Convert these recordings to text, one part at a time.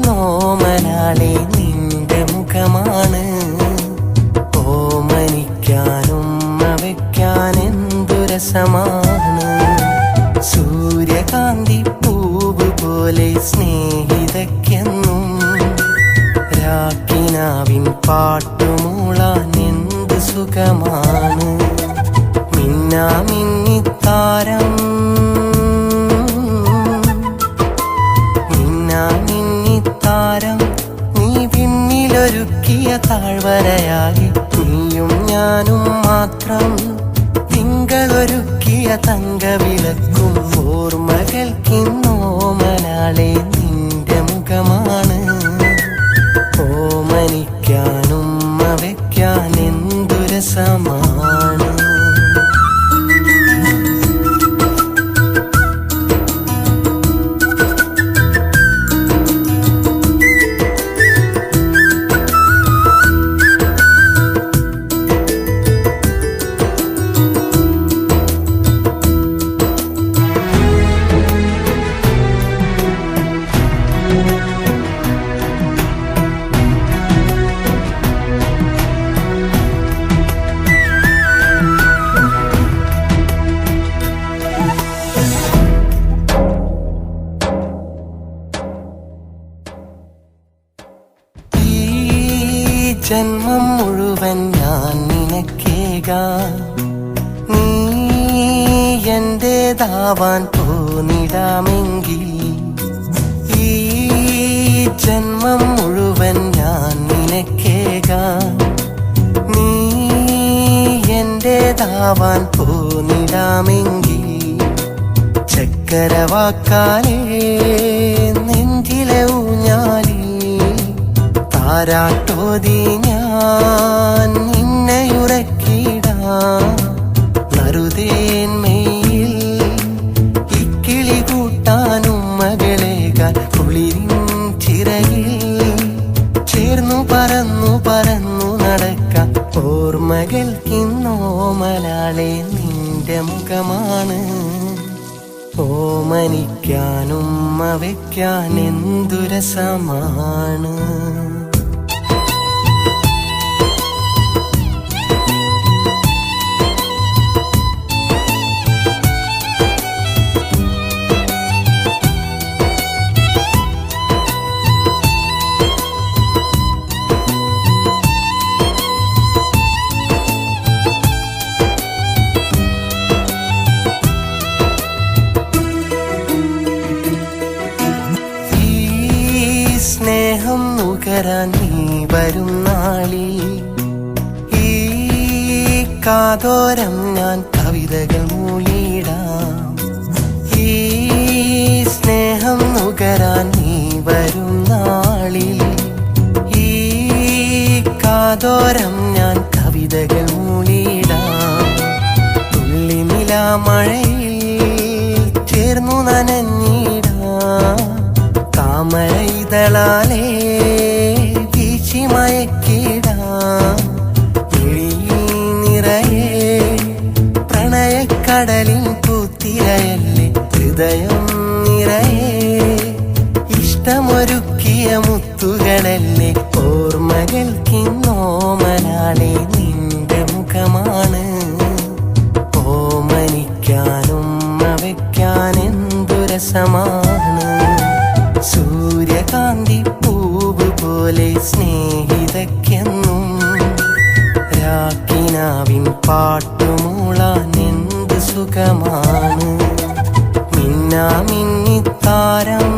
ഓർമ്മകൾക്കിന്നോമനാളെ നിന്റെ മുഖമാണ്. ഓമനിക്കാനും വയ്ക്കാൻ എന്തു രസമാണ്. സൂര്യകാന്തി പൂവ് പോലെ സ്നേഹിതയ്ക്കെന്നും രാക്കിനാവിൻ പാട്ടുമൂളാൻ എന്ത് സുഖമാണ്. മിന്നാമിന്നിത്താരം നീ പിന്നിലൊരുക്കിയ താഴ്വരയാകെ നീയും ഞാനും മാത്രം. തിങ്കളൊരുക്കിയ തങ്കവിളക്കും ഓർമ്മകൾക്കിന്നോമനാളെ നിന്റെ മുഖമാണ്. ഓമനിക്കാനും വയ്ക്കാൻ എന്തു രസമാണ്. ജന്മം മുഴുവൻ ഞാൻ നിനക്കേകാം. നീ എന്റേതാവാൻ തോന്നിടാമെങ്കിൽ ഈ ജന്മം മുഴുവൻ ഞാൻ നിനക്കേകാം. നീ എന്റേതാവാൻ തോന്നിടാമെങ്കിൽ ചക്കരവാക്കാലേ നെഞ്ചിലെ ഊഞ്ഞാലി താരാട്ടോതി ഞാൻ നിന്നെയുറക്കിടാം. നറുതേന്മയിൽ ഇക്കിളി കൂട്ടാനും മകളേകാൽ കുളിരിൻ ചിറകിൽ ചേർന്നു പറന്നു പറന്നു നടക്കാം. ഓർമ്മകൾക്കിന്നോമനാളെ നിന്റെ മുഖമാണ്. ഓമനിക്കാനും വയ്ക്കാൻ എന്തു രസമാണ്. സ്നേഹം നുകരാൻ നീ വരും നാളിൽ ഈ കാതോരം ഞാൻ കവിതകൾ മൂളിടാം. ഈ സ്നേഹം നുകരാൻ നീ വരും നാളിൽ ഈ കാതോരം ഞാൻ കവിതകൾ മൂളിടാം. തുള്ളി നിലാമഴയിൽ ചേർന്നു നനഞ്ഞിടാം. താമരയിതളാലേ വീശി മയക്കിടാം. മിഴിയിൽ നിറയെ പ്രണയക്കടലിൻ പൂത്തിരയല്ലേ. ഹൃദയം നിറയെ ഇഷ്ടമൊരുക്കിയ മുത്തുകളല്ലേ. ഓർമ്മകൾക്കിന്നോമനാളെ നിന്റെ മുഖമാണ്. ഓമനിക്കാനും വയ്ക്കാൻ എന്തു രസമാണ്. സൂര്യകാന്തി പൂവ് പോലെ സ്നേഹിതയ്ക്കെന്നും രാക്കിനാവിൻ പാട്ടുമൂളാൻ എന്ത് സുഖമാണ്. മിന്നാമിന്നിത്താരം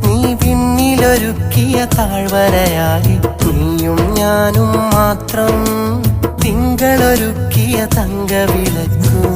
നീ പിന്നിലൊരുക്കിയ താഴ്വരയാകെ നീയും ഞാനും മാത്രം. തിങ്കളൊരുക്കിയ തങ്കവിളക്കും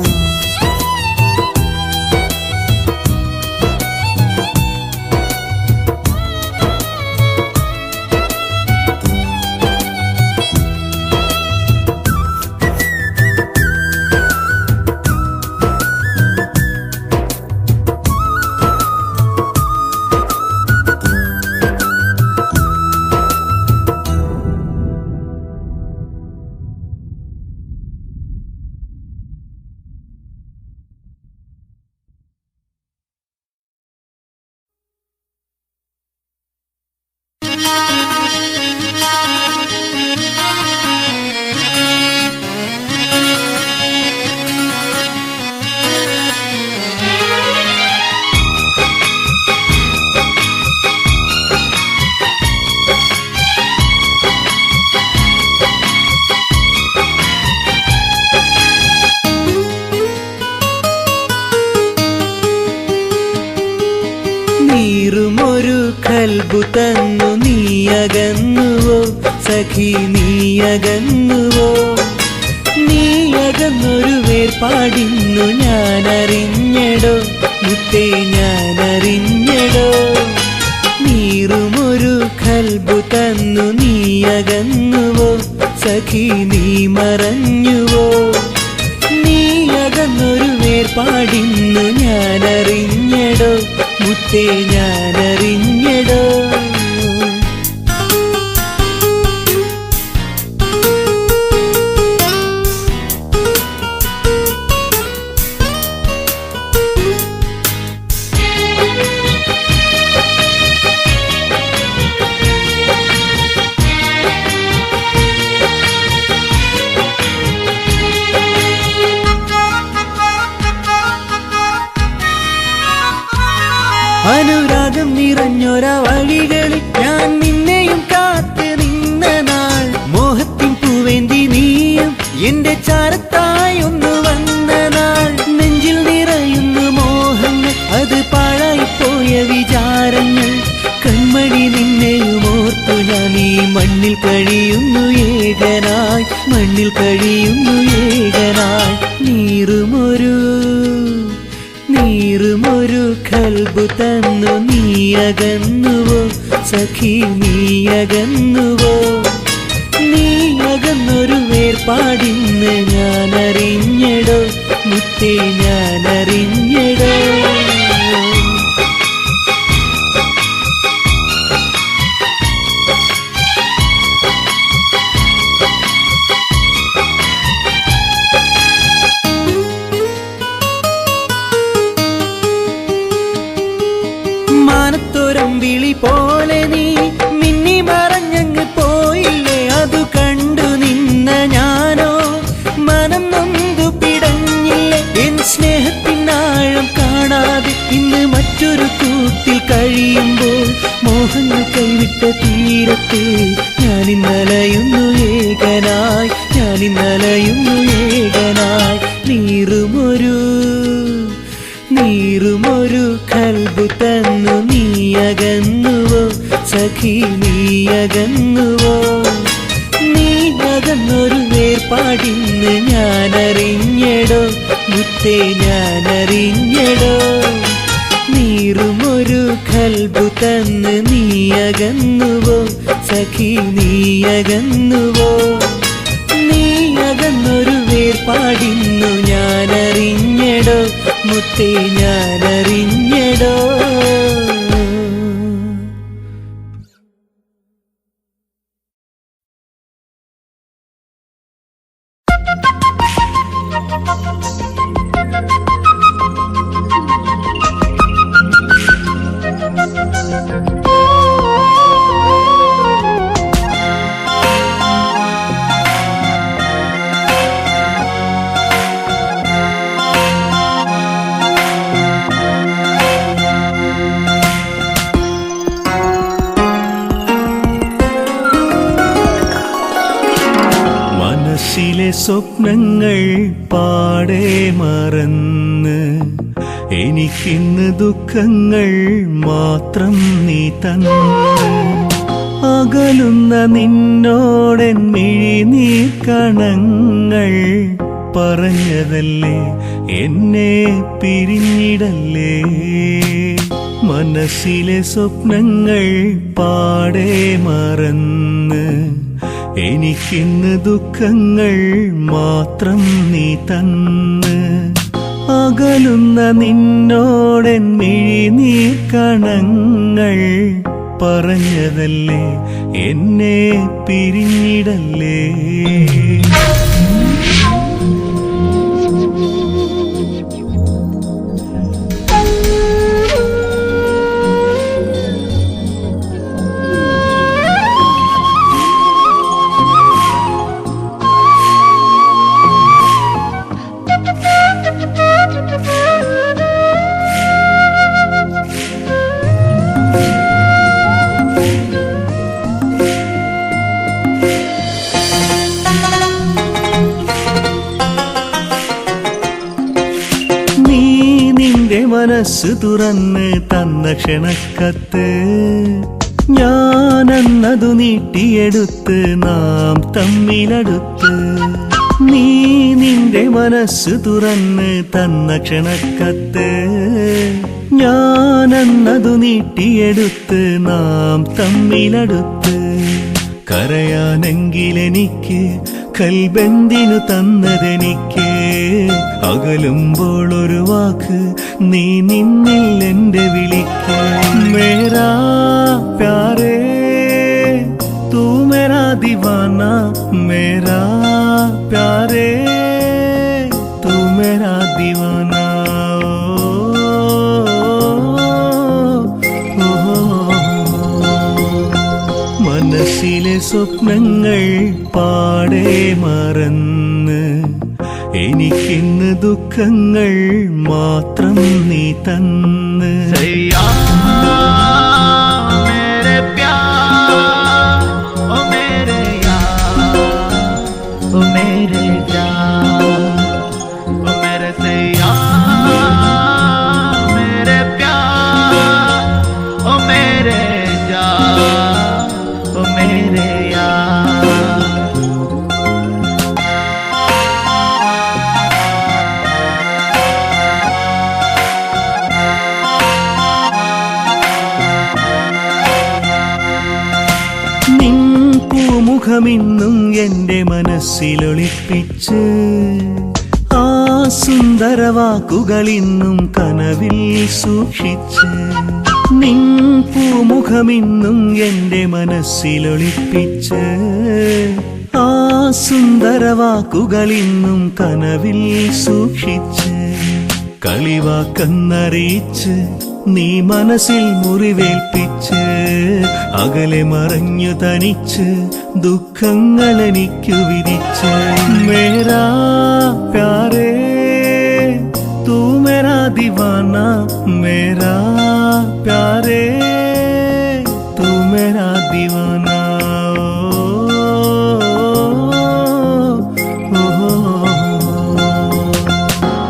നീറുമൊരു കൽബു തന്നു നീയകന്നുവോ സഖി നീയകന്നുവോ നീയകന്നൊരു വേർപാടിന്നു ഞാനറിഞ്ഞടോ മുത്തേ ഞാനറിഞ്ഞടോ നീറുമൊരു കൽബു തന്നു നീയകന്നുവോ സഖി നീ മറഞ്ഞുവോ നീയകന്നൊരു വേർപാടിന്നു ഞാനറിഞ്ഞടോ മുത്തേ ഞാനറിഞ്ഞടോ അനുരാഗം നിറഞ്ഞൊര വഴികളിൽ ഞാൻ നിന്നെയും കാത്ത് നിന്ന നാൾ മോഹത്തിൻ പൂവേന്തി നീയും എന്റെ ചാരത്തായി ഒന്ന് വന്ന നാൾ നെഞ്ചിൽ നിറയുന്നു മോഹങ്ങൾ അത് പാഴായിപ്പോയ വിചാരങ്ങൾ കൺമണി നിന്നെയും ഓർത്തു ഞാൻ ഈ മണ്ണിൽ കഴിയുന്നു ഏകനായി മണ്ണിൽ കഴിയുന്നു ഏകനായി നീറുമൊരു കൽബു തന്നു നീയകന്നുവോ സഖി നീയകന്നുവോ നീയകന്നൊരു വേർപാടിന്ന് ഞാനറിഞ്ഞടോ മുത്തേ ഞാനറിഞ്ഞടോ വിളി പോലെ നീ മിന്നി മറഞ്ഞങ്ങ് പോയില്ലേ അതു കണ്ടു നിന്ന ഞാനോ മനം നൊന്തു പിടഞ്ഞില്ലേ എൻ സ്നേഹത്തിനാഴം കാണാതെ ഇന്ന് മറ്റൊരു കൂട്ടിൽ കഴിയുമ്പോൾ മോഹങ്ങൾ കൈവിട്ട തീരത്തെ ഞാനിന്നലയുന്നു ഏകനായി ഞാനിന്നലയുന്നു ഏകനായി നീറുമൊരു കൽബു തന്നു നീയകന്നുവോ സഖി നീയകന്നുവോ നീയകന്നൊരു വേർപാടിന്ന് ഞാനറിഞ്ഞടോ മുത്തേ ഞാനറിഞ്ഞടോ നീറുമൊരു കൽബു തന്ന് നീയകന്നുവോ സഖി നീയകന്നുവോ നീയകന്നൊരു വേർപാടിന്നു ഞാനറിഞ്ഞടോ മുത്തേ ഞാനറിഞ്ഞടോ മനസ്സിലെ സ്വപ്നങ്ങൾ പാടെ മറന്ന് എനിക്കിന്ന് ദുഃഖങ്ങൾ മാത്രം നീ തന്ന് അകലുന്ന നിന്നോടെൻ മിഴിനീർ കണങ്ങൾ പറഞ്ഞതല്ലേ എന്നെ പിരിഞ്ഞിടല്ലേ മനസ്സിലെ സ്വപ്നങ്ങൾ പാടെ മറന്ന് എനിക്കിന്ന് ദുഃഖങ്ങൾ മാത്രം നീ തന്ന് അകലുന്ന നിന്നോടെൻ മിഴിനീർ കണങ്ങൾ പറഞ്ഞതല്ലേ എന്നെ പിരിഞ്ഞിടല്ലേ മനസ്സ് തുറന്ന് തന്ന ക്ഷണക്കത്ത് ഞാനെന്നതു നീട്ടിയെടുത്ത് നാം തമ്മിലടുത്ത്. നീ നിന്റെ മനസ്സ് തുറന്ന് തന്ന ക്ഷണക്കത്ത് ഞാനെന്നതു നീട്ടിയെടുത്ത് നാം തമ്മിലടുത്ത്. കരയാനെങ്കിലെനിക്ക് കൽബെന്തിനു തന്നതെനിക്ക്, അകലുമ്പോൾ ഒരു വാക്ക് നീ നിന്നിൽ എന്റെ വിളിക്ക്. മേരാ പ്യാരേ തൂ മേരാ ദീവാന, മേരാ പ്യാരേ തൂ മേരാ ദീവാന. മനസ്സിലെ സ്വപ്നങ്ങൾ പാടെ മറന്ന് എനിക്കിന്ന് ദുഃഖങ്ങൾ മാത്രം നീ തന്ന്. മുഖമിന്നും എന്റെ മനസ്സിലൊളിപ്പിച്ച് ആ സുന്ദര വാക്കുകളിന്നും കനവിൽ സൂക്ഷിച്ച്. നിൻ പൂമുഖമിന്നും എന്റെ മനസ്സിലൊളിപ്പിച്ച് ആ സുന്ദര വാക്കുകളിന്നും കനവിൽ സൂക്ഷിച്ച്. കളിവാക്കെന്നറിയിച്ച് നീ മനസ്സിൽ മുറിവേൽപ്പിച്ച് അകലെ മറഞ്ഞു തനിച്ച് ദുഃഖങ്ങൾ എനിക്കു വിധിച്ച്. മേരാ പ്യാരേ തൂ മേരാ ദീവാന, മേരാ പ്യാരേ തൂ മേരാ ദീവാന.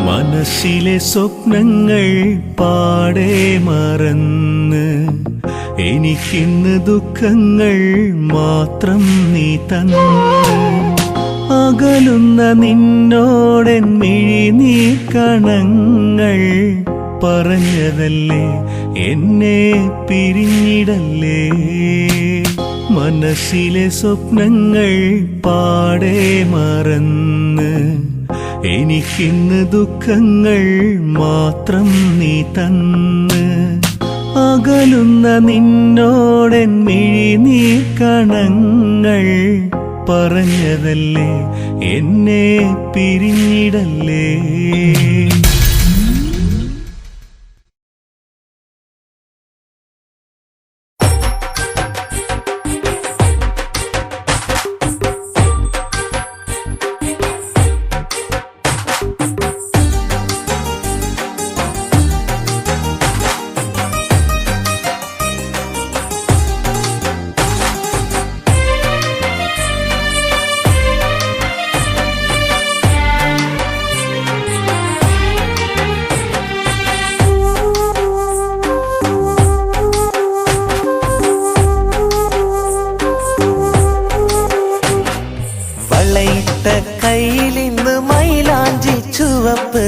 മനസ്സിലെ സ്വപ്നങ്ങൾ പാടെ മറന്ന് എനിക്കിന്ന് ദുഃഖങ്ങൾ മാത്രം നീ തന്ന്. അകലുന്ന നിന്നോടെൻ മിഴിനീർക്കണങ്ങൾ പറഞ്ഞതല്ലേ എന്നെ പിരിഞ്ഞിടല്ലേ. മനസ്സിലെ സ്വപ്നങ്ങൾ പാടെ മറന്ന് എനിക്കിന്ന് ദുഃഖങ്ങൾ മാത്രം നീ തന്ന്. അകലുന്ന നിന്നോടെൻ മിഴിനീർക്കണങ്ങൾ പറഞ്ഞതല്ലേ എന്നെ പിരിഞ്ഞിടല്ലേ. കയ്യിലിന്ന് മൈലാഞ്ചി ചുവപ്പ്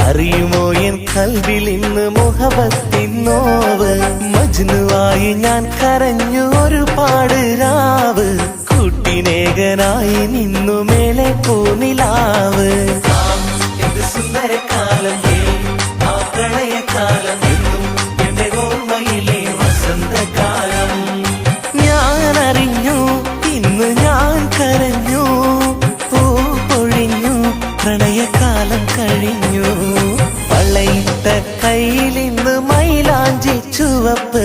അറിയുമോ എൻ കൽവിലിന്ന് മുഹബത്തിൻ നോവ്. മജ്നുവായി ഞാൻ കരഞ്ഞു ഒരുപാട് രാവ്, കൂട്ടിനേകനായി നിന്നു മേലെ പൂനിലാവ്. സുന്ദരകാലം ആ പ്രളയകാലം എന്നും എന്റെ ഓർമ്മയിലെ വസന്തകാലം. ഞാൻ അറിഞ്ഞു ഇന്ന് ഞാൻ കരഞ്ഞു, പ്രണയകാലം കഴിഞ്ഞു. വളയിട്ട കയ്യിലിന്ന് മൈലാഞ്ചി ചുവപ്പ്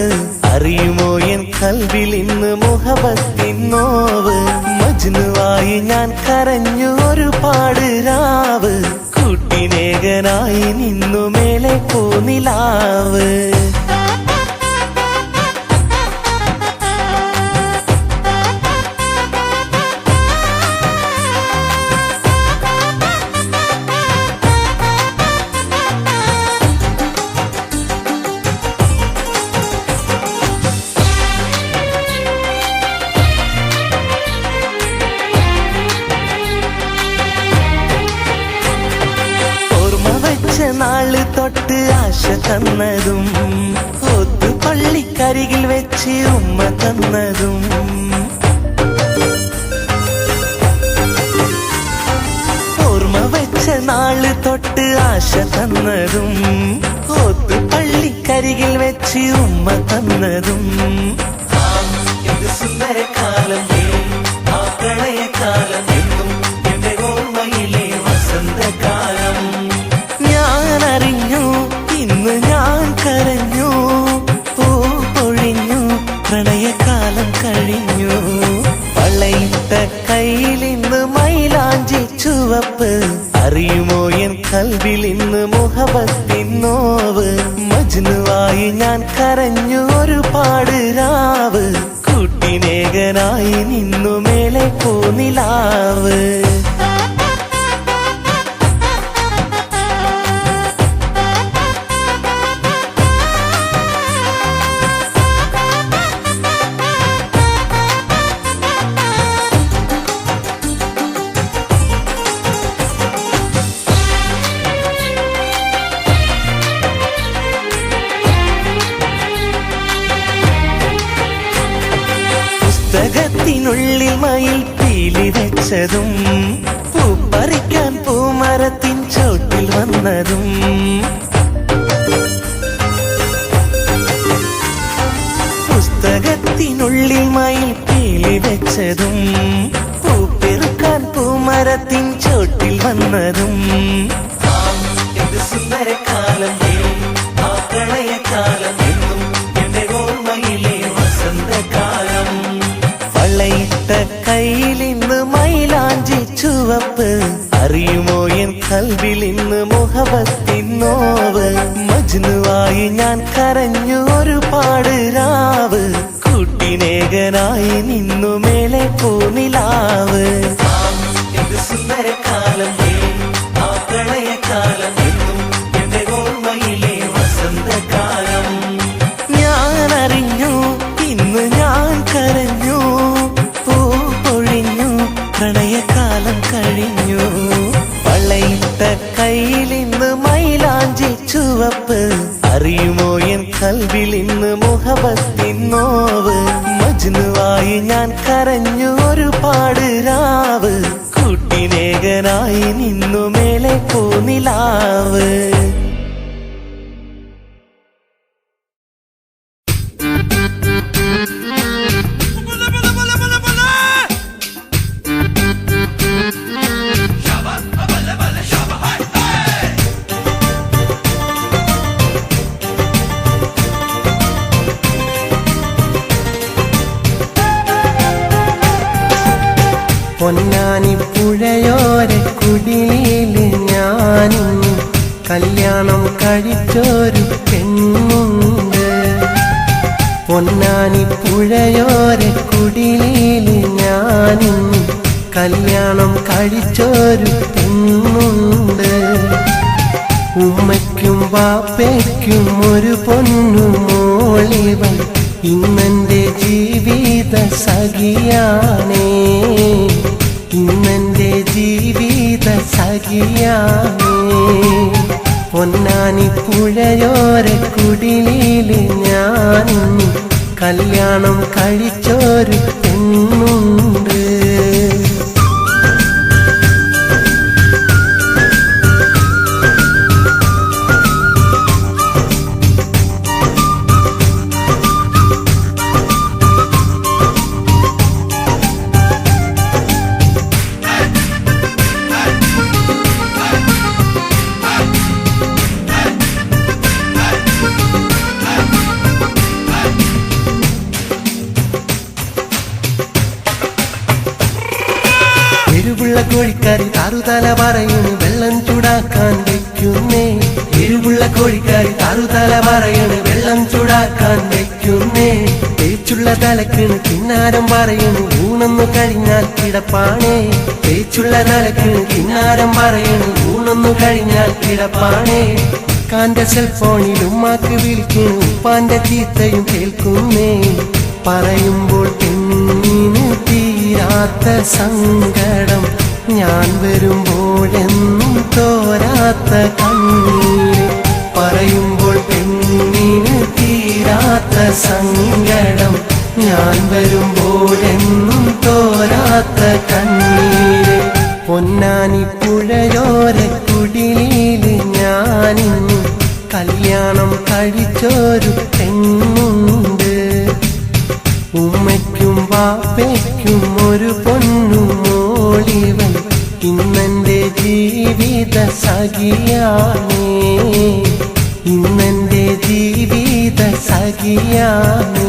അറിയുമോ എൻ കൽവിലിന്ന് മുഹബത്തിൻ നോവ്. മജ്നുവായി ഞാൻ കരഞ്ഞു ഒരുപാട് രാവ്, കൂട്ടിനേകനായി നിന്നു മേലെ പൂനിലാവ്. ആശ തന്നതും ഒത്തു പള്ളിക്കരികിൽ വെച്ച് ഉമ്മ തന്നതും ഓർമ്മ വെച്ച നാള് തൊട്ട് ആശ തന്നതും ഒത്തു പള്ളിക്കരികിൽ വെച്ച് ഉമ്മ തന്നതും സുന്ദരകാലം ആ പ്രണയകാലം എന്നും എന്റെ ഓർമ്മയിലെ വസന്തകാലം ഞാൻ അറിഞ്ഞു ഇന്ന് ഞാൻ കരഞ്ഞു പൂ പൊഴിഞ്ഞു പ്രണയകാലം കഴിഞ്ഞു വളയിട്ട കയ്യിൽ ഇന്ന് മൈലാഞ്ചി ചുവപ്പ് അറിയുമോ എൻ കൽവിൽ ഇന്ന് മുഹബത്തിൻ നോവ് മജ്നുവായി ഞാൻ കരഞ്ഞു ഒരുപാട് രാവ് കൂട്ടിനേകനായി നിന്നു മേലെ പൂനിലാവ് പുസ്തകത്തിനുള്ളിൽ മയിൽ പീലി വെച്ചതും പൂപ്പറിക്കാൻ പൂമരത്തിൻ ചോട്ടിൽ വന്നതും പുസ്തകത്തിനുള്ളിൽ മയിൽ പീലി വെച്ചതും പൂപ്പെറുക്കാൻ പൂമരത്തിൻ ചോട്ടിൽ വന്നതും സുന്ദരകാലം ആ പ്രണയകാലം എന്നും എന്റെ ഓർമ്മയിലെ വസന്തകാലം വളയിട്ട കയ്യിൽ ഇന്ന് മൈലാഞ്ചി ചുവപ്പ് അറിയുമോ എൻ കൽവിൽ ഇന്ന് മുഹബത്തിൻ നോവ് മജ്നുവായി ഞാൻ കരഞ്ഞു ഒരുപാട് രാവ് കൂട്ടിനേകനായി നിന്നു മേലെ പൂനിലാവ് സുന്ദരകാലം ആ പ്രണയകാലം എന്നും എന്റെ ഓർമ്മയിലെ വസന്തകാലം ഞാൻ അറിഞ്ഞു ഇന്ന് ഞാൻ കരഞ്ഞു പൂ പൊഴിഞ്ഞു പ്രണയകാലം കഴിഞ്ഞു വളയിട്ട കയ്യിൽ ഇന്ന് മൈലാഞ്ചി ചുവപ്പ് അറിയുമോ എൻ കൽവിൽ ഇന്ന് മുഹബത്തിൻ നോവ് മജ്നുവായി ഞാൻ കരഞ്ഞു ഒരുപാട് രാവ് കൂട്ടിനേകനായി നിന്നു മേലെ പൂനിലാവ് പൊന്നാനി പുഴയോര കുടിലില് ഞാനും കല്യാണം കഴിച്ചൊരു പെണ്ണുണ്ട് പൊന്നാനി പുഴയോര കുടിലില് ഞാനും കല്യാണം കഴിച്ചൊരു പെണ്ണുണ്ട് ഉമ്മയ്ക്കും ബാപ്പയ്ക്കും ഒരു പൊന്നു മോളിവൻ ഇന്നെന്റെ ജീവിത സഖിയാണേ ഇന്നെന്റെ ജീവിത സഖിയാണേ പൊന്നാനി പുഴയോര കുടിലില് ഞാൻ കല്യാണം കഴിച്ചൊരു പെണ്ണുണ്ട് എരിവുള്ള കോഴിക്കാരി താറുതല പറയണ് വെള്ളം ചൂടാക്കാൻ വെക്കുന്നേ എരിവുള്ള കോഴിക്കാരി താറുതല പറയണ് വെള്ളം ചൂടാക്കാൻ വെക്കുന്നേ തേച്ചുള്ള തലക്കിണ് കിന്നാരം പറയണ് ഊണൊന്നു കഴിഞ്ഞാൽ കിടപ്പാണേ തേച്ചുള്ള തലക്കിണ് കിന്നാരം പറയണ് ഊണൊന്നു കഴിഞ്ഞാൽ കിടപ്പാണേ കാന്റെ സെൽഫോണിൽ ഉമ്മാക്ക് വിളിക്കണ് ഉപ്പാന്റെ ചീത്തയും കേൾക്കുന്നേ പറയുമ്പോൾ പെണ്ണിന് തീരാത്ത സങ്കടം ഞാൻ വരുമ്പോഴെന്നും തോരാത്ത കണ്ണീര് പറയുമ്പോൾ പെണ്ണിന് തീരാത്ത സങ്കടം, ഞാൻ വരുമ്പോഴെന്നും തോരാത്ത കണ്ണീര്. പൊന്നാനി പുഴയോര കുടിലില് ഞാനിന്ന് കല്യാണം കഴിച്ചൊരു പെണ്ണുണ്ട്. ഉമ്മയ്ക്കും ബാപ്പയ്ക്കും ഒരു പൊന്നു മോളിവൻ, ഇന്നെന്റെ ജീവിത സഖിയാണേ, ഇന്നെന്റെ ജീവിത സഖിയാണേ.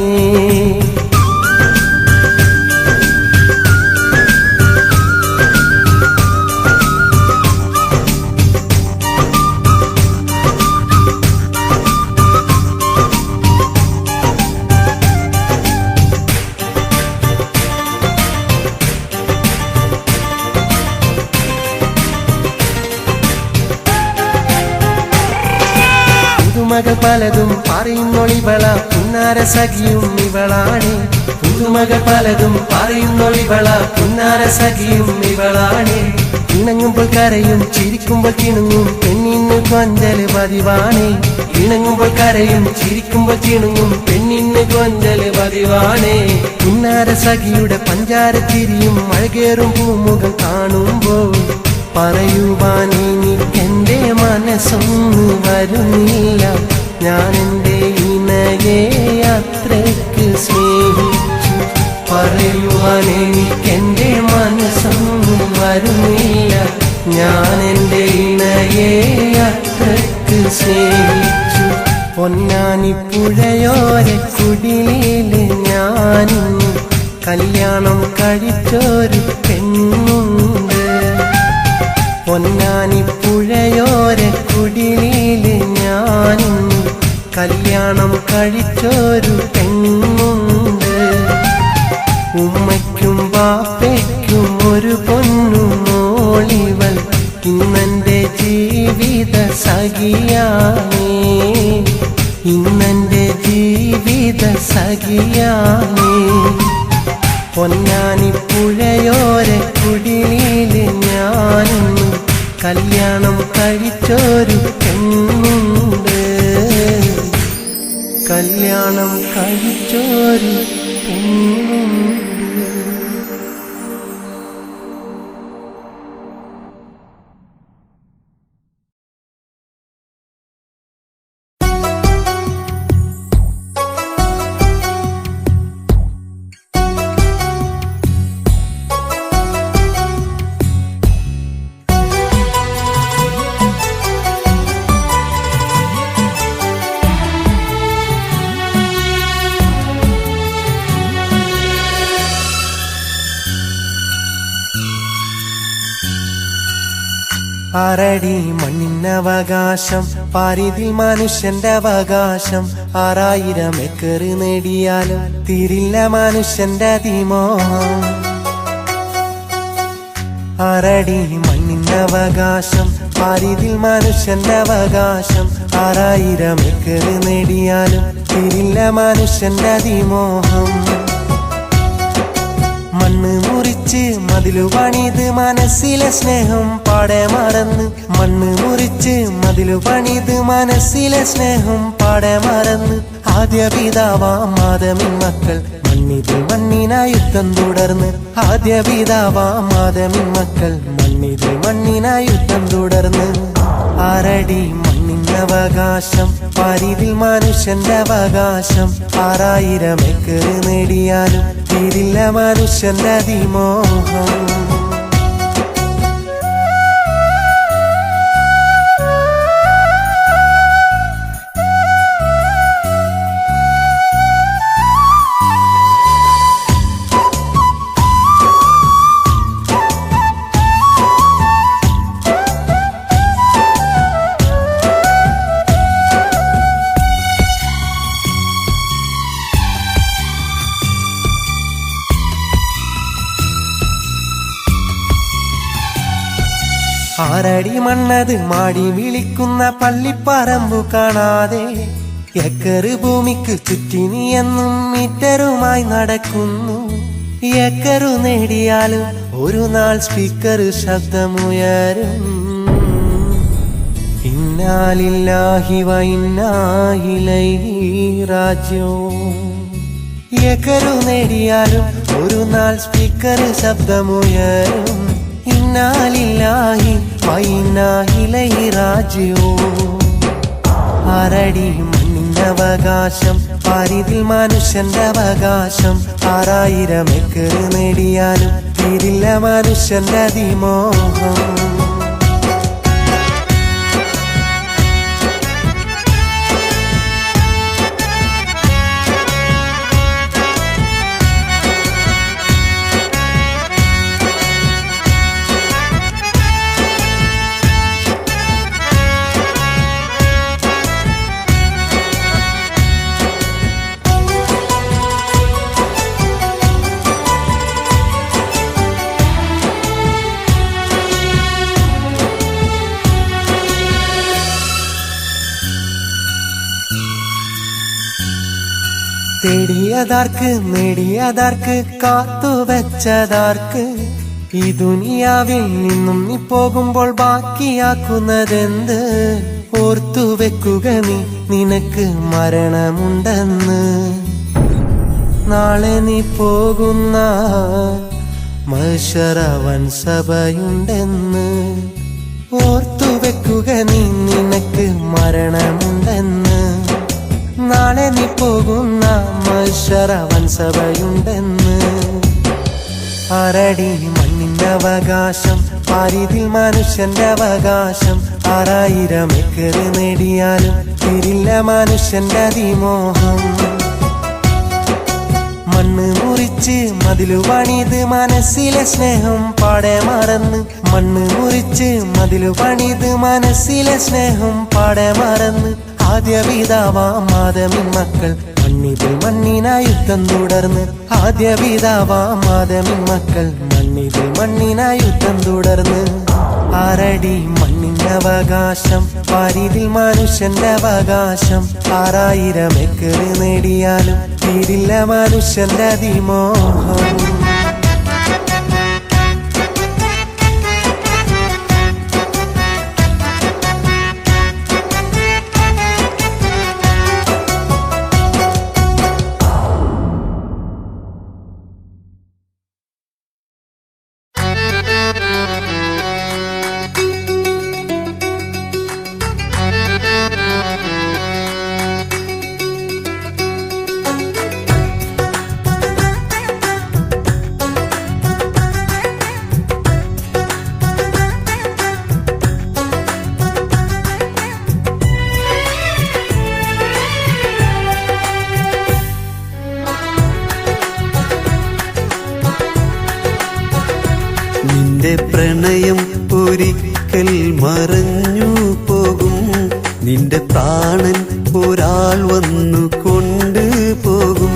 പുതുമകൾ പലതും പറയുന്നൊളിവള, പുന്നാര സഖിയും ഇവളാണ്. പുതുമകൾ പലതും പറയുന്നൊളിവള, പുന്നാര സഖിയും ഇവളാണ്. ഇണങ്ങുമ്പോൾ കരയും ചിരിക്കുമ്പോൾ ചിണുങ്ങും പെണ്ണിന് കൊഞ്ചല് പതിവാണ്. ഇണങ്ങുമ്പോൾ കരയും ചിരിക്കുമ്പോൾ ചിണുങ്ങും പെണ്ണിന് കൊഞ്ചല് പതിവാണ്. പുന്നാര സഖിയുടെ പഞ്ചാര ചിരിയും അഴകേറും പൂമുഖം കാണുമ്പോൾ പറയുവാൻ എനിക്കെന്റെ മനസ്സൊന്നു വരുന്നില്ല. ഞാൻ എൻ്റെ ഇണയെ അത്രയ്ക്ക് സ്നേഹിച്ചു. പറയുവാൻ എനിക്കെന്റെ മനസ്സൊന്നു വരുന്നില്ല. ഞാൻ എൻ്റെ ഇണയെ അത്രയ്ക്ക് സ്നേഹിച്ചു. പൊന്നാനി പുഴയോര കുടിലില് ഞാനിന്ന് കല്യാണം കഴിച്ചൊരു പെണ്ണുണ്ട്. പൊന്നാനി പുഴയോര കുടിലില് ഞാനിന്ന് കല്യാണം കഴിച്ചൊരു പെണ്ണുണ്ട്. ഉമ്മയ്ക്കും ബാപ്പയ്ക്കും ഒരു പൊന്നു മോളിവൾ, ഇന്നെന്റെ ജീവിത സഖിയാണേ, ഇന്നെന്റെ ജീവിത സഖിയാണേ. പൊന്നാനി പുഴയോര കുടിലില് ഞാനിന്ന് കല്യാണം കഴിച്ചൊരു പെണ്ണുണ്ട്, കല്യാണം കഴിച്ചൊരു പെണ്ണുണ്ട്. ആറടി മണ്ണിനവകാശം, പാരിതിൽ മനുഷ്യന്റെ അവകാശം. 6000 ഏക്കർ നേടിയാലും തീരില്ല മനുഷ്യന്റെ അതിമോഹം. ആറടി മണ്ണിനവകാശം, പാരിതിൽ മനുഷ്യന്റെ അവകാശം. 6000 ഏക്കർ നേടിയാലും തീരില്ല മനുഷ്യന്റെ അതിമോഹം. മണ്ണ് മുറിച്ച് മതിലു പണിത് മനസ്സിലെ സ്നേഹം പാടെ മറന്ന്, മണ്ണ് മുറിച്ച് മതിലു പണിത് മനസ്സിലെ സ്നേഹം പാടെ മറന്ന്. ആദ്യ പിതാവാം ആദമിൻ മക്കൾ മണ്ണിതിൽ മണ്ണിനായി യുദ്ധം തുടർന്ന്. ആദ്യ പിതാവാം ആദമിൻ മക്കൾ മണ്ണിതിൽ മണ്ണിനായി യുദ്ധം തുടർന്ന്. ആറടി മണ്ണിനവകാശം, പാരിതിൽ മനുഷ്യന്റെ അവകാശം. 6000 ഏക്കർ നേടിയാലും തീരില്ല മനുഷ്യന്റെ അതിമോഹം. ആറടി മണ്ണത് മാടി വിളിക്കുന്ന പള്ളിപ്പറമ്പു കാണാതെ, ഏക്കർ ഭൂമിക്ക് ചുറ്റി നീ എന്നും മീറ്ററുമായി നടക്കുന്നു. ഏക്കറു നേടിയാലും ഒരു നാൾ സ്പീക്കർ ശബ്ദമുയരും. ഇന്നാലില്ലാഹി വ ഇന്നാ ഇലൈഹി റാജിഊൻ. ഏക്കറു നേടിയാലും ഒരു നാൾ സ്പീക്കർ ശബ്ദമുയരും. ഇന്നാലില്ലാഹി വ ഇന്നാ ഇലൈഹി റാജിഊൻ. ആരടി മണ്ണിന്റെ അവകാശം, പാരിതിൽ മനുഷ്യന്റെ അവകാശം. 6000 ഏക്കർ നേടിയാലും തീരില്ല മനുഷ്യന്റെ അതിമോഹം. തേടിയതാർക്ക് നേടിയതാർക്ക് കാത്തുവെച്ചതാർക്ക്. ഈ ദുനിയാവിൽ നിന്നും നീ പോകുമ്പോൾ ബാക്കിയാക്കുന്നതെന്ത്? ഓർത്തു വെക്കുക നീ നിനക്ക് മരണമുണ്ടെന്ന്. നാളെ നീ പോകുന്ന മഹ്ശറവൻ സഭയുണ്ടെന്ന്. ഓർത്തു വെക്കുക നീ നിനക്ക് മരണമുണ്ടെന്ന്. നാളെ നീ പോകുന്ന മഹ്ശറവൻ സഭയുണ്ടെന്ന്. ആരടി മണ്ണിന്റെ അവകാശം, പാരിതിൽ മനുഷ്യന്റെ അവകാശം. 6000 ഏക്കർ നേടിയാലും തീരില്ല മനുഷ്യന്റെ അതിമോഹം. മണ്ണ് മുറിച്ച് മതിലു പണിത് മനസ്സിലെ സ്നേഹം പാടെ മറന്ന്. മണ്ണ് മുറിച്ച് മതിലു പണിത് മനസ്സിലെ സ്നേഹം പാടെ മറന്ന്. ആദ്യ പിതാവാം ആദമിൻ മക്കൾ മണ്ണിതിൽ മണ്ണിനായി യുദ്ധം തുടർന്ന്. ആദ്യ പിതാവാം ആദമിൻ മക്കൾ മണ്ണിതിൽ മണ്ണിനായി യുദ്ധം തുടർന്ന്. ആരടി മണ്ണിന്റെ അവകാശം, പാരിതിൽ മനുഷ്യന്റെ അവകാശം. 6000 ഏക്കർ നേടിയാലും തീരില്ല മനുഷ്യന്റെ അതിമോഹം. നിന്റെ പ്രണയം ഒരിക്കൽ മറഞ്ഞു പോകും. നിന്റെ പ്രാണൻ ഒരാൾ വന്നു കൊണ്ടുപോകും.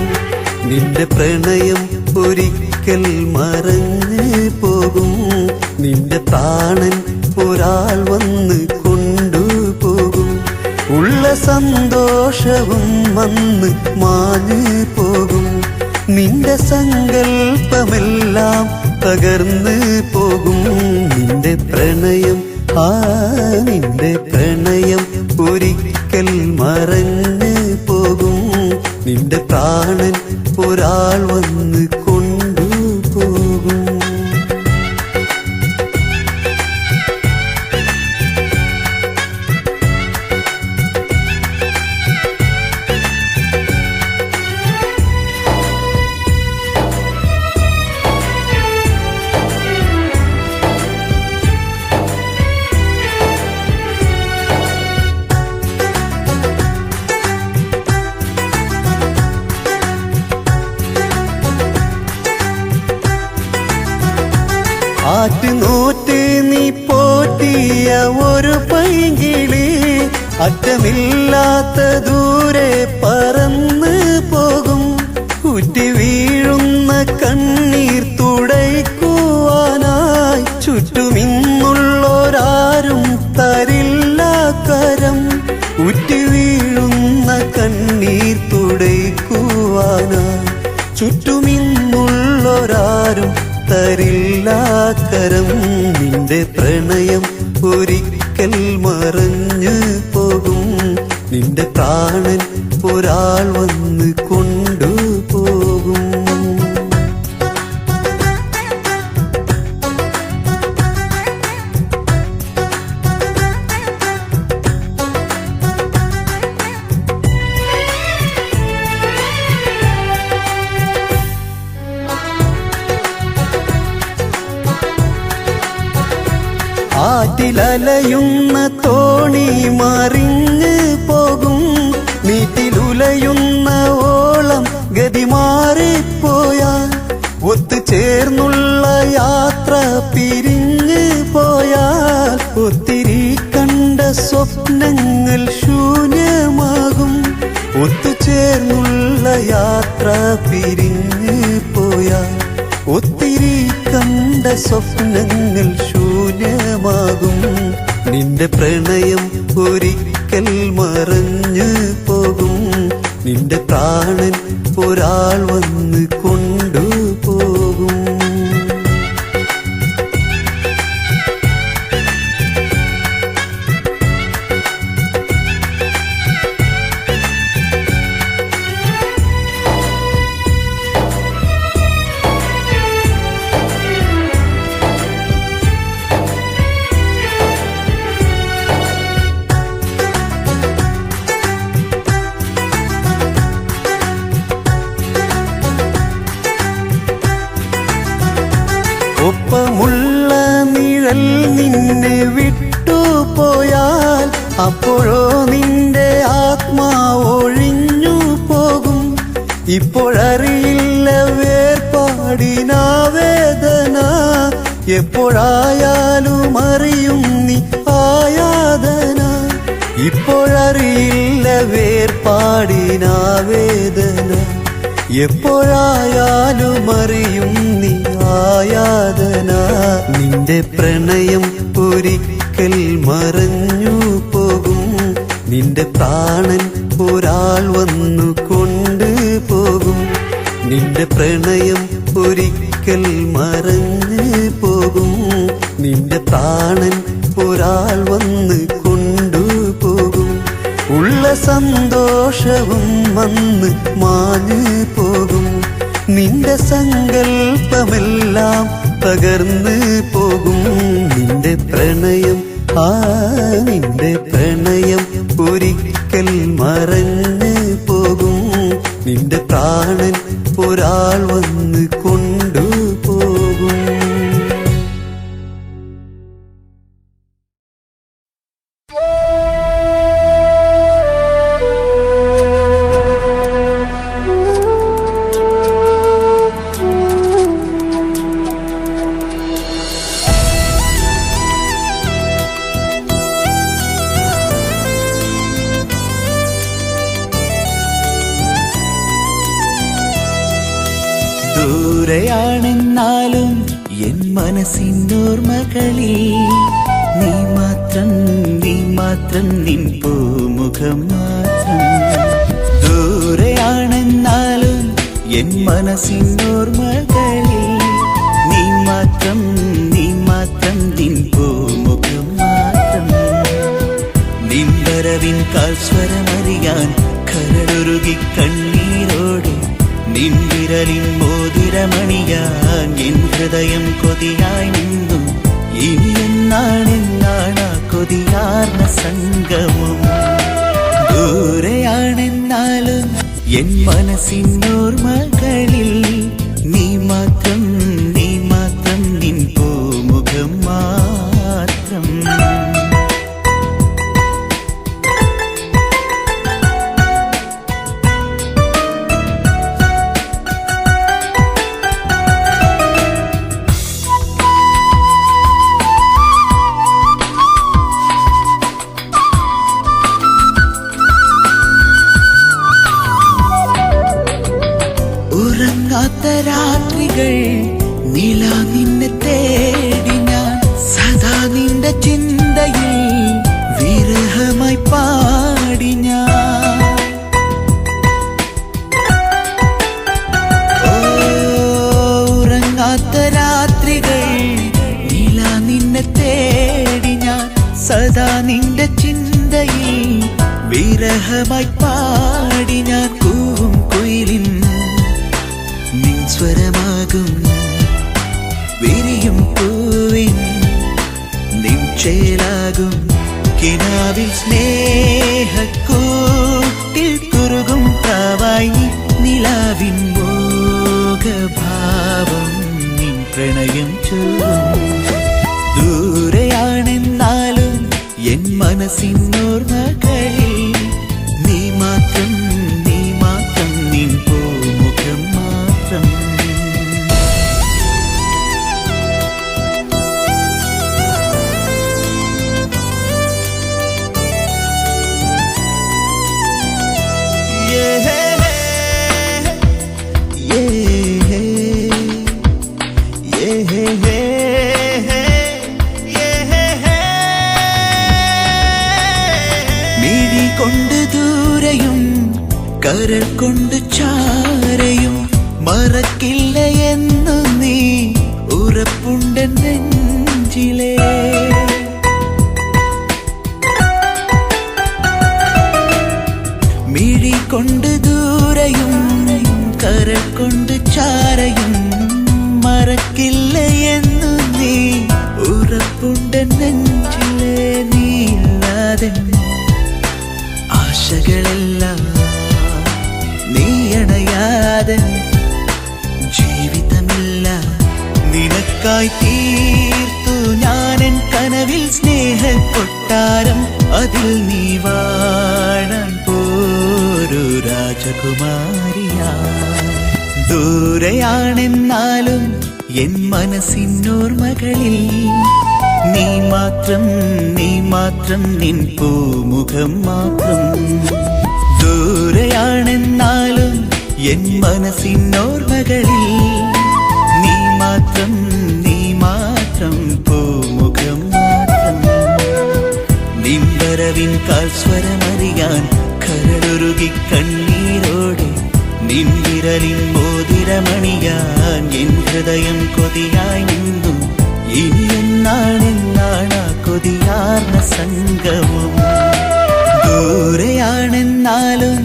നിന്റെ പ്രണയം ഒരിക്കൽ മറഞ്ഞു പോകും. നിന്റെ പ്രാണൻ ഒരാൾ വന്ന് കൊണ്ടുപോകും. ഉള്ള സന്തോഷവും വന്ന് മാഞ്ഞു പോകും. നിന്റെ സങ്കൽപ്പമെല്ലാം തകർന്ന് പോകും. നിന്റെ പ്രണയം നിന്റെ പ്രണയം ഒരിക്കൽ മറഞ്ഞു പോകും. നിന്റെ പ്രാണൻ ഒരാൾ വന്ന് കൊണ്ടുപോകും. ആറ്റുനോറ്റ് നീ പോറ്റിയ ഒരു പൈങ്കിളി അറ്റമില്ലാത്ത ദൂരെ പറന്ന് പോകും. ഉറ്റി വീഴുന്ന കണ്ണീർ തുടയ്ക്കുവാനായി ചുറ്റുമിന്നുള്ളോരാരും തരില്ല കരം. ഉറ്റി വീഴുന്ന കണ്ണീർ തുടയ്ക്കുവാനായി ചുറ്റുമിന്നുള്ളോരാരും തരില്ല കരം. നിന്റെ പ്രണയം ഒരിക്കൽ മറഞ്ഞു പ്രാണൻ ഒരാൾ വന്ന് കൊണ്ടുപോകും. ആറ്റിലലയുന്ന തോണി മറിഞ്ഞ് പോകും, നീറ്റിലുലയുന്ന ഓളം ഗതി മാറിപ്പോയാൽ, ഒത്തുചേർന്നുള്ള യാത്ര പിരിഞ്ഞ് പോയാൽ, ഒത്തിരി കണ്ട സ്വപ്നങ്ങൾ ശൂന്യമാകും. ഒത്തുചേർന്നുള്ള യാത്ര പിരിഞ്ഞ് പോയാൽ, ഒത്തിരി കണ്ട സ്വപ്നങ്ങൾ ശൂന്യമാകും. നിന്റെ പ്രണയം ഒരിക്കൽ മറഞ്ഞു പോകും. നിന്റെ പ്രാണൻ ഒരാൾ വന്ന് കൊണ്ടുപോകും. ഒപ്പമുള്ള നിഴൽ നിന്നെ വിട്ടുപോയാൽ, അപ്പോഴോ നിന്റെ ആത്മാവൊഴിഞ്ഞു പോകും. ഇപ്പോഴറിയില്ല വേർപാടിനാ വേദന, എപ്പോഴായാലും അറിയും നീ ആയാതന. ഇപ്പോഴറിയില്ല വേർപാടിനാ വേദന, എപ്പോഴായാലും അറിയും നീ ആയാതന. നിന്റെ പ്രണയം ഒരിക്കൽ മറഞ്ഞു പോകും. നിന്റെ പ്രാണൻ ഒരാൾ വന്നു കൊണ്ടുപോകും. നിന്റെ പ്രണയം ഒരിക്കൽ മറഞ്ഞു പോകും. നിന്റെ പ്രാണൻ ഒരാൾ വന്ന് കൊണ്ടുപോകും. ഉള്ള സന്തോഷവും വന്ന് മാഞ്ഞു പോകും. നിന്റെ സങ്കൽപ്പമെല്ലാം തകർന്നു പോകും. നിന്റെ പ്രണയം നിന്റെ പ്രണയം ഒരിക്കൽ മറഞ്ഞു പോകും. നിന്റെ പ്രാണൻ ഒരാൾ വന്ന് കൊണ്ടുപോകും. ദൂരെയാണെന്നാലും എൻ മനസ്സിനോർമ്മകളിൽ നീ മാത്രം നിൻ പൂമുഖം മാത്രം. ദൂരെയാണെന്നാലും എൻ മനസ്സിനോർമ്മകളിൽ നീ മാത്രം നിൻ പൂമുഖം മാത്രം. നിൻ വരവിൻ കാൽസ്വരമറിയാൻ കരളുരുകി കണ്ണീരോടെ, നിൻ വിരലിൻ മോതിരമണിയാൻ എൻ ഹൃദയം കൊതിയായി നിന്നു. ഇനി എന്നാണെന്നാണ് കൊതിയാർന്ന സംഗമം. ദൂരെയാണെന്നാലും എൻ മനസ്സിനോർമ്മകളിൽ നീ മാത്രം നിൻ പൂമുഖം മാത്രം. ഉറങ്ങാത്ത രാത്രികൾ നില നിന്നെ തേടി ഞാൻ, സദാ നിന്റെ ചിന്തയിൽ വിരഹമായി പാടി ഞാൻ. ഉറങ്ങാത്ത രാത്രികൾ നില നിന്നെ തേടി ഞാൻ, സദാ നിന്റെ ചിന്തയിൽ വിരഹമായി തേടി ഞാൻ കൂവും കുയിലിൻ നിൻ സ്വരമാകും വിരിയും പൂവിൻ നിൻ ചേലാകും കിനാവിൽ സ്നേഹക്കൂട്ടിൽ കുറുകും പ്രാവായി നീ നിലാവിൻ മോഹഭാവം നിൻ പ്രണയം ചൊല്ലും ദൂരെയാണെന്നാലും എൻ മനസ്സിനോർമ്മകളിൽ നീ മാത്രം നിൻ പൂമുഖം മാത്രം മിഴി കൊണ്ട് ദൂരെയും കരൾ കൊണ്ട് ചാരയും മറക്കില്ല എന്നു നീ ഉറപ്പുണ്ട നെഞ്ചിലേ മിഴി കൊണ്ട് ദൂരെയും കരൾ കൊണ്ട് ചാരയും മറക്കില്ല എന്നു നീ ഉറപ്പുണ്ട നെഞ്ചിലേ നീയില്ലാതെ ആശകളെല്ലാം നീയണയാതെ ജീവിതമില്ല നിനക്കായി തീർത്തു ഞാനെൻ കനവിൽ സ്നേഹക്കൊട്ടാരം അതിൽ നീ വാഴാൻ പോരു രാജകുമാരിയാ ദൂരെയാണെന്നാലും എൻ മനസ്സിനോർമ്മകളിൽ നീ മാത്രം നിൻ പൂമുഖം മാത്രം ദൂരെയാണെന്നാലും എൻ മനസ്സിനോർമ്മകളിൽ നീ മാത്രം പൂമുഖം മാത്രം നിൻവരവിൻ കാൽസ്വരമറിയാൻ കരളുരുകി കണ്ണീരോടെ നിൻ വിരലിൻ മോതിരമണിയാൻ എൻ ഹൃദയം കൊതിയായി നിന്നു ഇനി എന്നാണെന്നാണ് കൊതിയാർന്ന സംഗമം ദൂരെയാണെന്നാലും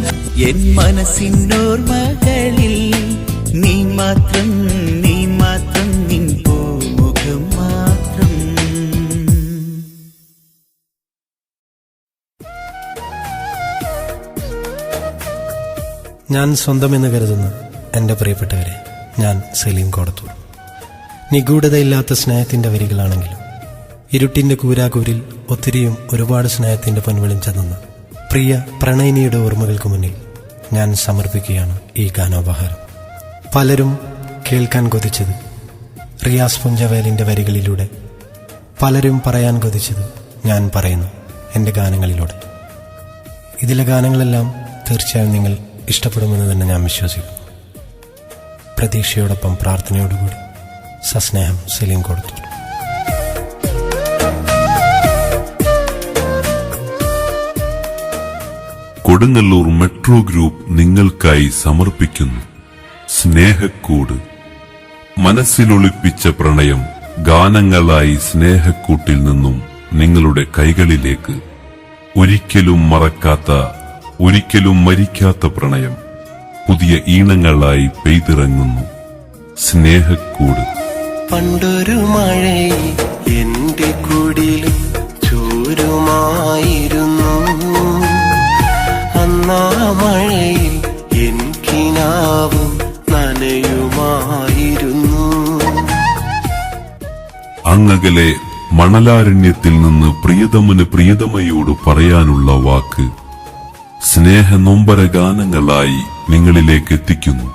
എൻ മനസ്സിനോർമ്മകളിൽ നീ മാത്രം നിൻ പൂമുഖം മാത്രം ഞാൻ സ്വന്തമെന്ന് കരുതുന്ന എൻ്റെ പ്രിയപ്പെട്ടവരെ, ഞാൻ സലീം കോടത്തൂർ. നിഗൂഢതയില്ലാത്ത സ്നേഹത്തിൻ്റെ വരികളാണെങ്കിലും ഇരുട്ടിൻ്റെ കൂരാകൂരിൽ ഒത്തിരിയും ഒരുപാട് സ്നേഹത്തിൻ്റെ പൊൻവെളിച്ചം തന്ന പ്രിയ പ്രണയിനിയുടെ ഓർമ്മകൾക്ക് മുന്നിൽ ഞാൻ സമർപ്പിക്കുകയാണ് ഈ ഗാനോപഹാരം. പലരും കേൾക്കാൻ കൊതിച്ചത് റിയാസ് പുഞ്ചവേലിൻ്റെ വരികളിലൂടെ, പലരും പറയാൻ കൊതിച്ചത് ഞാൻ പറയുന്നു എൻ്റെ ഗാനങ്ങളിലൂടെ. ഇതിലെ ഗാനങ്ങളെല്ലാം തീർച്ചയായും നിങ്ങൾ ഇഷ്ടപ്പെടുമെന്ന് തന്നെ ഞാൻ വിശ്വസിക്കുന്നു. പ്രതീക്ഷയോടൊപ്പം പ്രാർത്ഥനയോടുകൂടി സസ്നേഹം, സലീം കോടത്തൂർ. കൊടുങ്ങല്ലൂർ മെട്രോ ഗ്രൂപ്പ് നിങ്ങൾക്കായി സമർപ്പിക്കുന്നു സ്നേഹക്കൂട്. മനസ്സിലൊളിപ്പിച്ച പ്രണയം ഗാനങ്ങളായി സ്നേഹക്കൂട്ടിൽ നിന്നും നിങ്ങളുടെ കൈകളിലേക്ക്. ഒരിക്കലും മറക്കാത്ത, ഒരിക്കലും മരിക്കാത്ത പ്രണയം പുതിയ ഈണങ്ങളായി പെയ്തിറങ്ങുന്നു സ്നേഹക്കൂട്. പണ്ടൊരു മഴയിൽ എന്റെ കുടിലും ചോരുമായിരുന്നു, അന്നാ മഴയിൽ എൻ കിനാവും നനയുമായിരുന്നു. അങ്ങകലെ മണലാരണ്യത്തിൽ നിന്ന് പ്രിയതമന് പ്രിയതമയോട് പറയാനുള്ള വാക്ക് സ്നേഹനൊമ്പര ഗാനങ്ങളായി നിങ്ങളിലേക്ക് എത്തിക്കുന്നു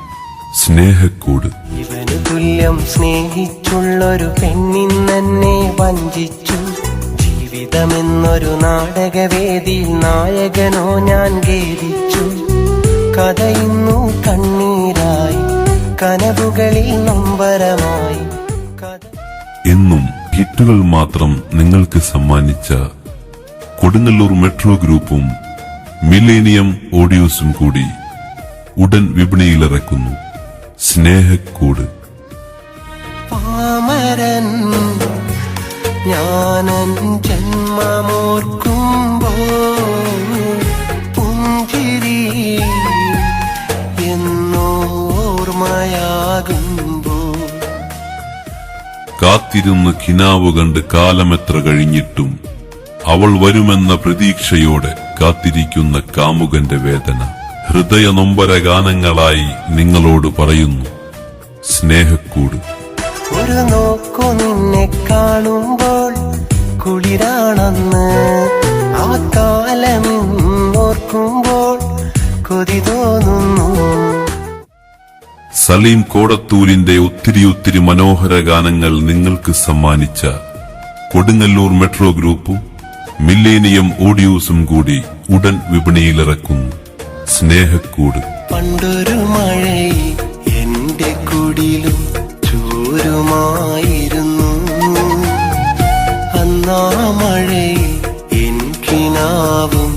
സ്നേഹക്കൂട്. ഇവന് തുല്യം സ്നേഹിച്ചുള്ളൊരു പെണ്ണിന്നെ വഞ്ചിച്ചു. ജീവിതമെന്നൊരു നാടകവേദിയിൽ നായകനോ ഞാൻ ഖേദിച്ചു. കഥയിന്നു കണ്ണീരായി, കനവുകളിൽ നൊമ്പരമായി. എന്നും ഹിറ്റുകൾ മാത്രം നിങ്ങൾക്ക് സമ്മാനിച്ച കൊടുങ്ങല്ലൂർ മെട്രോ ഗ്രൂപ്പും മില്ലേനിയം ഓഡിയോസും കൂടി ഉടൻ വിപണിയിലിറക്കുന്നു സ്നേഹക്കൂട്. പാമരൻ ഞാനൻ ജന്മമോർക്കുമ്പോൾ പുഞ്ചിരി ഓർമ്മയാകുമ്പോൾ കാത്തിരുന്ന് കിനാവ് കണ്ട് കാലമെത്ര കഴിഞ്ഞിട്ടും അവൾ വരുമെന്ന പ്രതീക്ഷയോടെ കാത്തിരിക്കുന്ന കാമുകന്റെ വേദന ഹൃദയ നൊമ്പര ഗാനങ്ങളായി നിങ്ങളോട് പറയുന്നു സ്നേഹക്കൂട്. ഒരു നോക്കു നിന്നെ കാണുമ്പോൾ കുളിരാണെന്ന് ആ കാലം ഓർക്കുമ്പോൾ കൊതി തോന്നുന്നു. സലീം കോടത്തൂരിന്റെ ഒത്തിരി മനോഹര ഗാനങ്ങൾ നിങ്ങൾക്ക് സമ്മാനിച്ച കൊടുങ്ങല്ലൂർ മെട്രോ ഗ്രൂപ്പും മില്ലേനിയം ഓഡിയോസും കൂടി ഉടൻ വിപണിയിലിറക്കുന്നു സ്നേഹക്കൂട്. പണ്ടൊരു മഴയിൽ എന്റെ കുടിലും ചോരുമായിരുന്നു, അന്നാ മഴയിൽ എൻ കിനാവും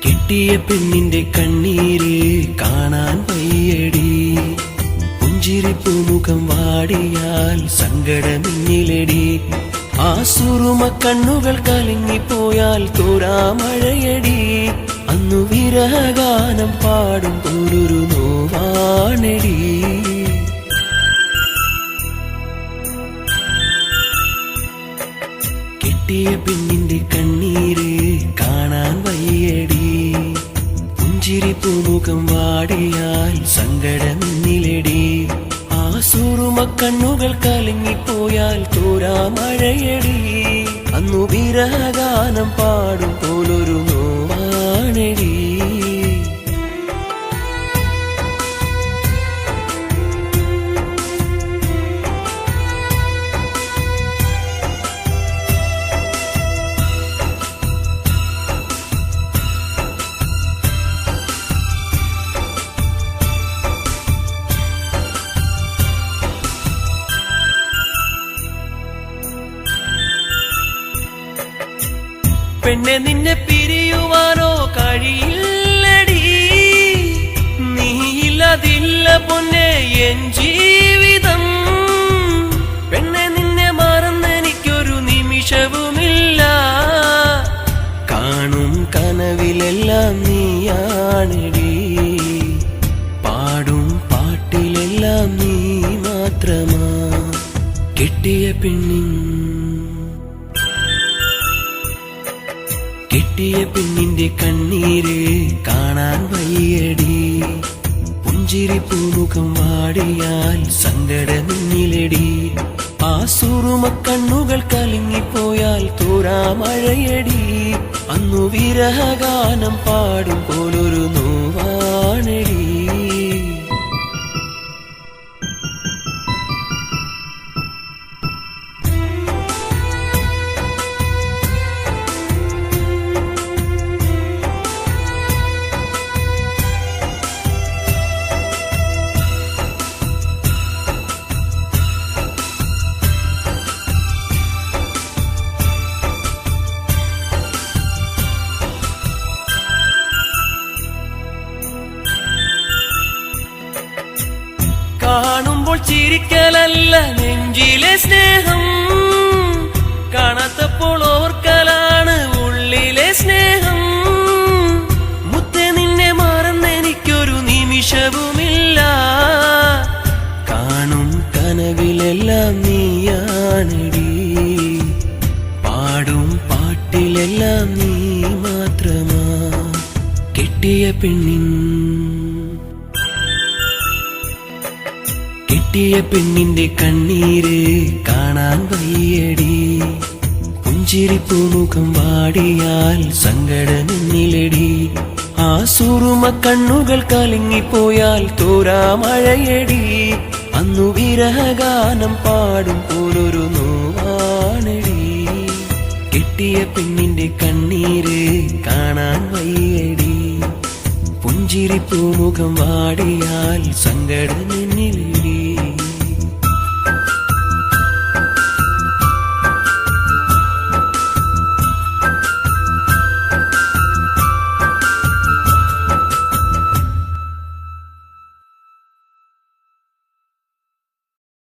കെട്ടിയ പെണ്ണിന്റെ കണ്ണീര് കാണാൻ വയ്യടി, പുഞ്ചിരി പൂമുഖം വാടിയാൽ സങ്കടമിന്നിലടി, ആ സുറുമ കണ്ണുകൾ കലങ്ങിപ്പോയാൽ തോരാ മഴയടി, അന്നു വിരഹഗാനം പാടും പോലൊരു നോവാണടി. കെട്ടിയ പെണ്ണിന്റെ കണ്ണീര് കാണാൻ വയ്യടി, പുഞ്ചിരി പൂമുഖം വാടിയാൽ സങ്കടമെന്നിലടി, ആ സുറുമ കണ്ണുകൾ കലങ്ങിപ്പോയാൽ തോരാ മഴയടി, അന്നു വിരഹഗാനം പാടും പോലൊരു നോവാണടി. പെണ്ണെ നിന്നെ പിരിയുവാനോ കഴിയില്ലടി, നീയില്ലതില്ല പൊന്നെ എൻ ജീവിതം, പെണ്ണെ നിന്നെ മറന്നെനിക്കൊരു നിമിഷവുമില്ല, കാണും കനവിലെല്ലാം നീയാണെടി, പാടും പാട്ടിലെല്ലാം നീ മാത്രമാ. കെട്ടിയ പെണ്ണിന്റെ കണ്ണീര് കാണാൻ വയ്യടി, പുഞ്ചിരി പൂമുഖം വാടിയാൽ സങ്കടമിന്നിലടി, ആ സുറുമ കണ്ണുകൾ കലങ്ങിപ്പോയാൽ തോരാ മഴയടി, അന്നു വിരഹഗാനം പാടും പോലൊരു നോവാണടി. കാണുമ്പോൾ ചിരിക്കലല്ല നെഞ്ചിലെ സ്നേഹം, കാണാത്തപ്പോൾ ഓർക്കലാണ് ഉള്ളിലെ സ്നേഹം, മുത്തേ നിന്നെ മറന്നെനിക്കൊരു നിമിഷവുമില്ല, കാണും കനവിലെല്ലാം നീയാണെടി, പാടും പാട്ടിലെല്ലാം നീ മാത്രമാ. കെട്ടിയ പെണ്ണിന്റെ കണ്ണീര് കാണാൻ വയ്യടി, പുഞ്ചിരി പൂമുഖം വാടിയാൽ സങ്കടമെന്നിലടി, ആ സുറുമ കണ്ണുകൾ കലങ്ങിപ്പോയാൽ തോരാ മഴയടി, അന്നു വിരഹഗാനം പാടും പോലൊരു നോവാണടി. കെട്ടിയ പെണ്ണിന്റെ കണ്ണീര് കാണാൻ വയ്യടി. പുഞ്ചിരി പൂമുഖം വാടിയാൽ സങ്കടം എന്നിലടി.